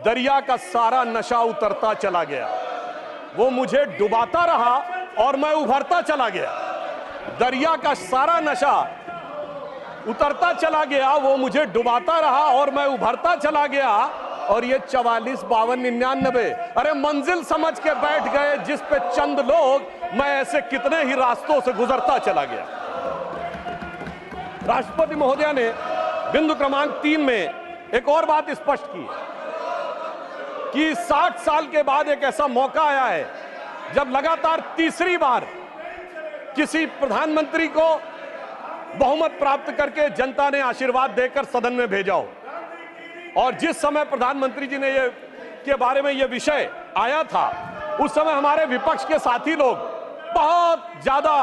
दरिया का सारा नशा उतरता चला गया। वो मुझे डुबाता रहा और मैं उभरता चला गया। दरिया का सारा नशा उतरता चला गया, वो मुझे डुबाता रहा और मैं उभरता चला गया। और ये 44, 52, 99, अरे मंजिल समझ के बैठ गए जिस पे चंद लोग, मैं ऐसे कितने ही रास्तों से गुजरता चला गया। राष्ट्रपति महोदया ने बिंदु क्रमांक 3 में एक और बात स्पष्ट की कि 60 साल के बाद एक ऐसा मौका आया है जब लगातार तीसरी बार किसी प्रधानमंत्री को बहुमत प्राप्त करके जनता ने आशीर्वाद देकर सदन में भेजा हो। और जिस समय प्रधानमंत्री जी ने ये के बारे में ये विषय आया था, उस समय हमारे विपक्ष के साथी लोग बहुत ज्यादा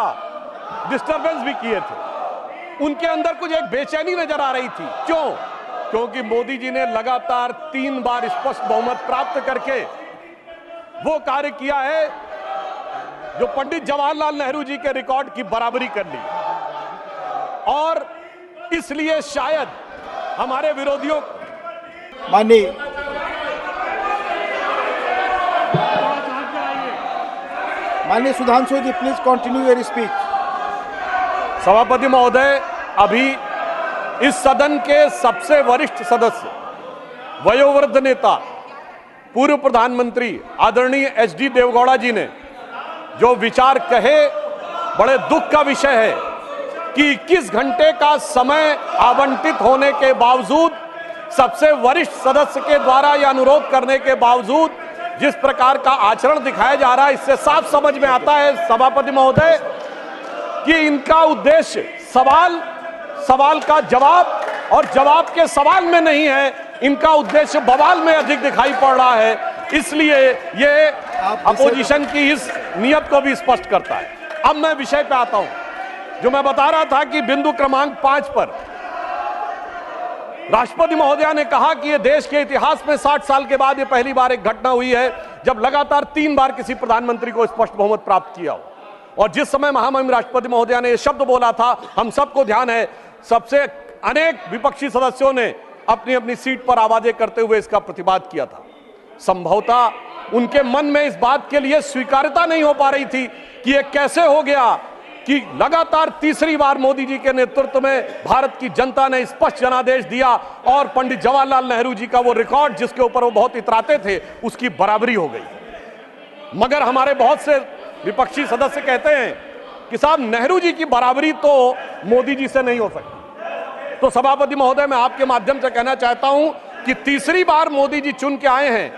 डिस्टर्बेंस भी किए थे। उनके अंदर कुछ एक बेचैनी नजर आ रही थी। क्यों? क्योंकि मोदी जी ने लगातार 3 बार स्पष्ट बहुमत प्राप्त करके वो कार्य किया है जो पंडित जवाहरलाल नेहरू जी के रिकॉर्ड की बराबरी कर ली। और इसलिए शायद हमारे विरोधियों माननीय सुधांशु जी, प्लीज कंटिन्यू योर स्पीच। सभापति महोदय, अभी इस सदन के सबसे वरिष्ठ सदस्य, वयोवृद्ध नेता, पूर्व प्रधानमंत्री आदरणीय एचडी देवगौड़ा जी ने जो विचार कहे, बड़े दुख का विषय है कि 21 घंटे का समय आवंटित होने के बावजूद, सबसे वरिष्ठ सदस्य के द्वारा यह अनुरोध करने के बावजूद जिस प्रकार का आचरण दिखाया जा रहा है, इससे साफ समझ में आता है सभापति महोदय कि इनका उद्देश्य सवाल का जवाब और जवाब के सवाल में नहीं है, इनका उद्देश्य बवाल में अधिक दिखाई पड़ रहा है। इसलिए ये अपोजिशन की इस नियत को भी स्पष्ट करता है। अब मैं विषय पे आता हूं। जो मैं बता रहा था कि बिंदु क्रमांक 5 पर राष्ट्रपति महोदया ने कहा कि ये देश के इतिहास में 60 साल के बाद ये पहली बार एक घटना हुई है जब लगातार 3 बार किसी प्रधानमंत्री को स्पष्ट बहुमत प्राप्त किया हो। और जिस समय महामहिम राष्ट्रपति महोदया ने यह शब्द बोला था, हम सबको ध्यान है, सबसे अनेक विपक्षी सदस्यों ने अपनी अपनी सीट पर आवाजें करते हुए इसका प्रतिवाद किया था। संभवतः उनके मन में इस बात के लिए स्वीकार्यता नहीं हो पा रही थी कि यह कैसे हो गया कि लगातार तीसरी बार मोदी जी के नेतृत्व में भारत की जनता ने स्पष्ट जनादेश दिया और पंडित जवाहरलाल नेहरू जी का वो रिकॉर्ड जिसके ऊपर वो बहुत इतराते थे, उसकी बराबरी हो गई। मगर हमारे बहुत से विपक्षी सदस्य कहते हैं कि साहब, नेहरू जी की बराबरी तो मोदी जी से नहीं हो सकती। तो सभापति महोदय, मैं आपके माध्यम से कहना चाहता हूं कि तीसरी बार मोदी जी चुन के आए हैं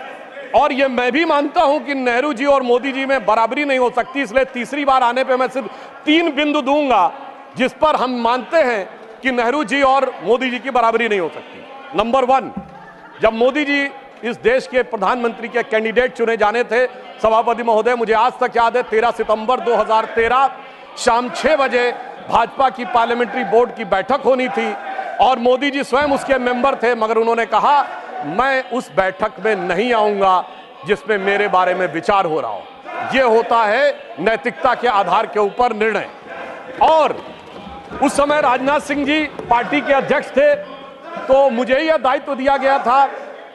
और ये मैं भी मानता हूं कि नेहरू जी और मोदी जी में बराबरी नहीं हो सकती। इसलिए तीसरी बार आने पे मैं सिर्फ 3 बिंदु दूंगा जिस पर हम मानते हैं कि नेहरू जी और मोदी जी की बराबरी नहीं हो सकती। नंबर 1, जब मोदी जी इस देश के प्रधानमंत्री के कैंडिडेट चुने जाने थे, सभापति महोदय, मुझे आज तक याद है 13 सितंबर 2013 शाम 6 बजे भाजपा की पार्लियामेंट्री बोर्ड की बैठक होनी थी और मोदी जी स्वयं उसके मेंबर थे, मगर उन्होंने कहा मैं उस बैठक में नहीं आऊंगा जिसमें मेरे बारे में विचार हो रहा हो। यह होता है नैतिकता के आधार के ऊपर निर्णय। और उस समय राजनाथ सिंह जी पार्टी के अध्यक्ष थे, तो मुझे यह दायित्व दिया गया था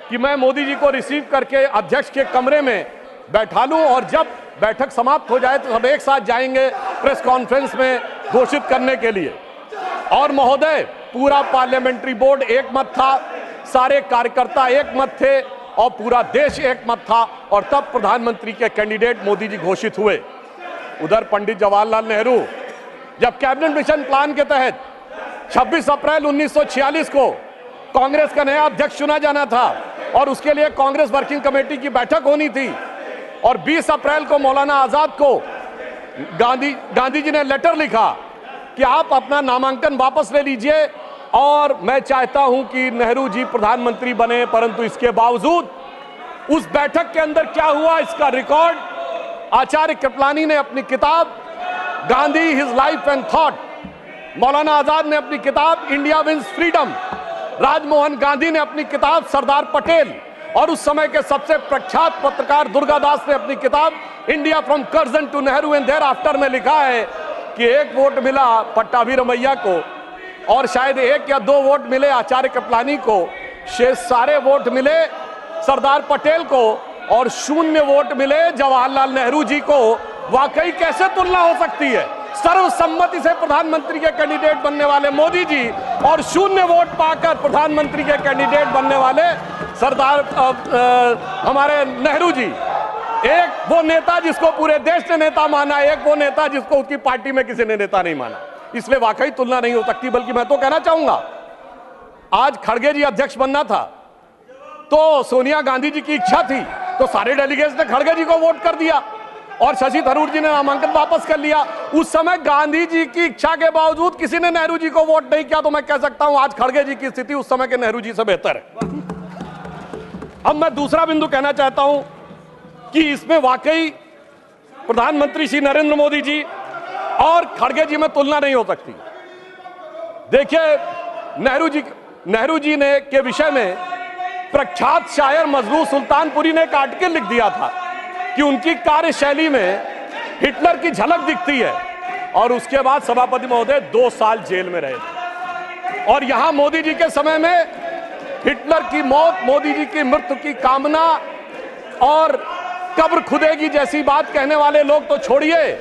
कि मैं मोदी जी को रिसीव करके अध्यक्ष के कमरे में बैठा लूं और जब बैठक समाप्त हो जाए तो सब एक साथ जाएंगे प्रेस कॉन्फ्रेंस में घोषित करने के लिए। और महोदय, पूरा पार्लियामेंट्री बोर्ड एक मत था, सारे कार्यकर्ता एक मत थे और पूरा देश एक मत था और तब प्रधानमंत्री के कैंडिडेट मोदी जी घोषित हुए। उधर पंडित जवाहरलाल नेहरू जब कैबिनेट मिशन प्लान के तहत 26 अप्रैल 1946 को कांग्रेस का नया अध्यक्ष चुना जाना था और उसके लिए कांग्रेस वर्किंग कमेटी की बैठक होनी थी और 20 अप्रैल को मौलाना आजाद को गांधी जी ने लेटर लिखा कि आप अपना नामांकन वापस ले लीजिए और मैं चाहता हूं कि नेहरू जी प्रधानमंत्री बने। परंतु इसके बावजूद उस बैठक के अंदर क्या हुआ, इसका रिकॉर्ड आचार्य कृपलानी ने अपनी किताब Gandhi his life and thought, Maulana Azad ने अपनी किताब India wins freedom, Rajmohan Gandhi ने अपनी किताब सरदार पटेल और उस समय के सबसे प्रख्यात पत्रकार दुर्गादास ने अपनी किताब India from Curzon to Nehru and thereafter में लिखा है कि 1 वोट मिला पट्टाभी रमैया को और शायद 1 या 2 वोट मिले आचार्य कृपलानी को, शेष सारे वोट मिले सरदार पटेल को और 0 वोट मिले जवाहरलाल नेहरू जी को, वाकई कैसे तुलना हो सकती है? सर्वसम्मति से प्रधानमंत्री के कैंडिडेट बनने वाले मोदी जी और 0 वोट पाकर प्रधानमंत्री के कैंडिडेट बनने वाले सरदार हमारे नेहरू जी। एक वो नेता जिसको पूरे देश ने नेता माना, एक वो नेता जिसको उसकी पार्टी में किसी ने नेता नहीं माना। इसलिए वाकई तुलना नहीं हो सकती। बल्कि मैं तो कहना चाहूंगा, आज खड़गे जी अध्यक्ष बनना था तो सोनिया गांधी जी की इच्छा थी, तो सारे डेलीगेट्स ने खड़गे जी को वोट कर दिया और शशि थरूर जी ने नामांकन वापस कर लिया। उस समय गांधी जी की इच्छा के बावजूद किसी ने नेहरू जी को वोट नहीं किया, तो मैं कह सकता हूं आज खड़गे जी की स्थिति उस समय के नेहरू जी से बेहतर है। अब मैं दूसरा बिंदु कहना चाहता हूं कि इसमें वाकई प्रधानमंत्री श्री नरेंद्र मोदी जी और खड़गे जी में तुलना नहीं हो सकती। देखिए, नेहरू जी ने के विषय में प्रख्यात शायर मजरू सुल्तानपुरी ने एक आर्टिकल लिख दिया था कि उनकी कार्यशैली में हिटलर की झलक दिखती है, और उसके बाद सभापति महोदय 2 साल जेल में रहे। और यहां मोदी जी के समय में हिटलर की मौत, मोदी जी की मृत्यु की कामना और कब्र खुदेगी जैसी बात कहने वाले लोग तो छोड़िए,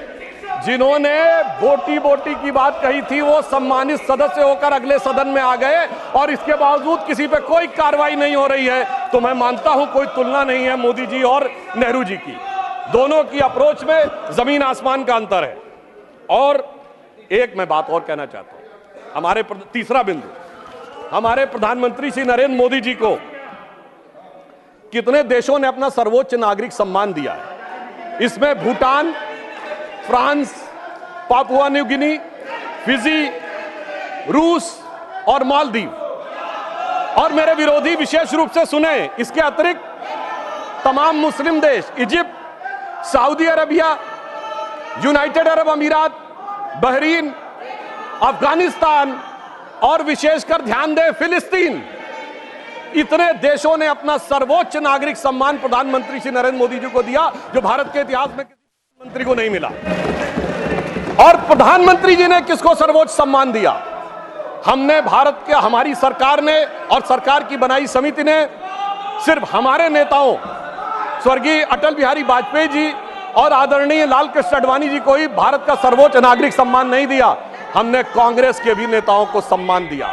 जिन्होंने बोटी बोटी की बात कही थी वो सम्मानित सदस्य होकर अगले सदन में आ गए, और इसके बावजूद किसी पे कोई कार्रवाई नहीं हो रही है। तो मैं मानता हूं कोई तुलना नहीं है मोदी जी और नेहरू जी की। दोनों की अप्रोच में जमीन आसमान का अंतर है। और एक मैं बात और कहना चाहता हूं, हमारे तीसरा बिंदु, हमारे प्रधानमंत्री श्री नरेंद्र मोदी जी को कितने देशों ने अपना सर्वोच्च नागरिक सम्मान दिया है। इसमें Bhutan, France, Papua New Guinea, Fiji, रूस और मालदीव। और मेरे विरोधी विशेष रूप से सुने, इसके अतिरिक्त तमाम मुस्लिम देश, Egypt, Saudi Arabia, United Arab अमीरात, बहरीन, अफगानिस्तान और विशेषकर ध्यान दें फिलिस्तीन, इतने देशों ने अपना सर्वोच्च नागरिक सम्मान प्रधानमंत्री श्री नरेंद्र मोदी जी को दिया, जो भारत के इतिहास में किसी मंत्री को नहीं मिला। और प्रधानमंत्री जी ने किसको सर्वोच्च सम्मान दिया? हमने भारत के, हमारी सरकार ने और सरकार की बनाई समिति ने सिर्फ हमारे नेताओं स्वर्गीय अटल बिहारी वाजपेयी जी और आदरणीय लाल कृष्ण आडवाणी जी को ही भारत का सर्वोच्च नागरिक सम्मान नहीं दिया, हमने कांग्रेस के भी नेताओं को सम्मान दिया।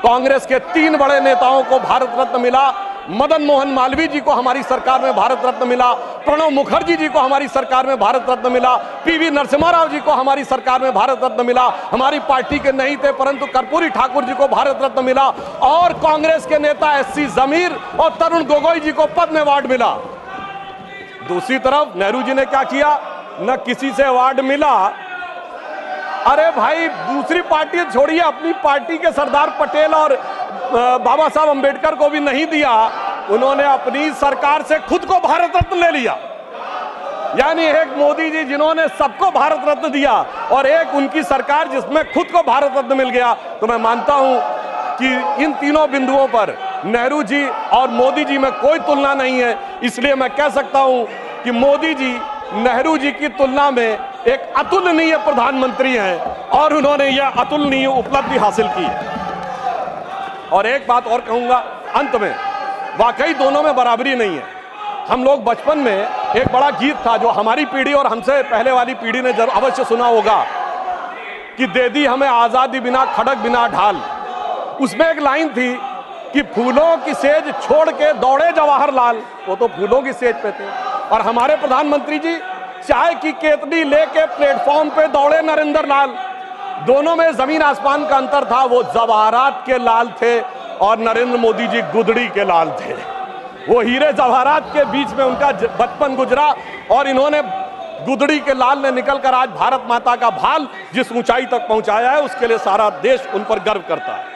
कांग्रेस के 3 बड़े नेताओं को भारत रत्न मिला। मदन मोहन मालवीय जी को हमारी सरकार में भारत रत्न मिला, प्रणब मुखर्जी जी को हमारी सरकार में भारत रत्न मिला, पीवी नरसिम्हा राव जी को हमारी सरकार में भारत रत्न मिला, हमारी पार्टी के नहीं थे परंतु कर्पूरी ठाकुर जी को भारत रत्न मिला, और कांग्रेस के नेता एससी जमीर और तरुण गोगोई जी को पद्म अवार्ड मिला। दूसरी तरफ नेहरू जी ने क्या किया? न किसी से अवार्ड मिला। अरे भाई, दूसरी पार्टी छोड़िए, अपनी पार्टी के सरदार पटेल और बाबा साहब अंबेडकर को भी नहीं दिया, उन्होंने अपनी सरकार से खुद को भारत रत्न ले लिया। यानी एक मोदी जी जिन्होंने सबको भारत रत्न दिया और एक उनकी सरकार जिसमें खुद को भारत रत्न मिल गया। तो मैं मानता हूं कि इन तीनों बिंदुओं पर नेहरू जी और मोदी जी में कोई तुलना नहीं है। इसलिए मैं कह सकता हूं कि मोदी जी नेहरू जी की तुलना में एक अतुलनीय प्रधानमंत्री हैं और उन्होंने यह अतुलनीय उपलब्धि हासिल की है। और एक बात और कहूंगा अंत में, वाकई दोनों में बराबरी नहीं है। हम लोग बचपन में एक बड़ा गीत था जो हमारी पीढ़ी और हमसे पहले वाली पीढ़ी ने अवश्य सुना होगा कि दे दी हमें आजादी बिना खड़क बिना ढाल। उसमें एक लाइन थी कि फूलों की सेज छोड़ के दौड़े जवाहरलाल, वो तो फूलों की सेज पे थे, और हमारे प्रधानमंत्री जी चाय की केतली लेके प्लेटफॉर्म पे दौड़े नरेंद्र लाल। दोनों में जमीन आसमान का अंतर था। वो जवाहरात के लाल थे और नरेंद्र मोदी जी गुदड़ी के लाल थे। वो हीरे जवाहरात के बीच में उनका बचपन गुजरा और इन्होंने गुदड़ी के लाल ने निकलकर आज भारत माता का भाल जिस ऊंचाई तक पहुंचाया है, उसके लिए सारा देश उन पर गर्व करता है।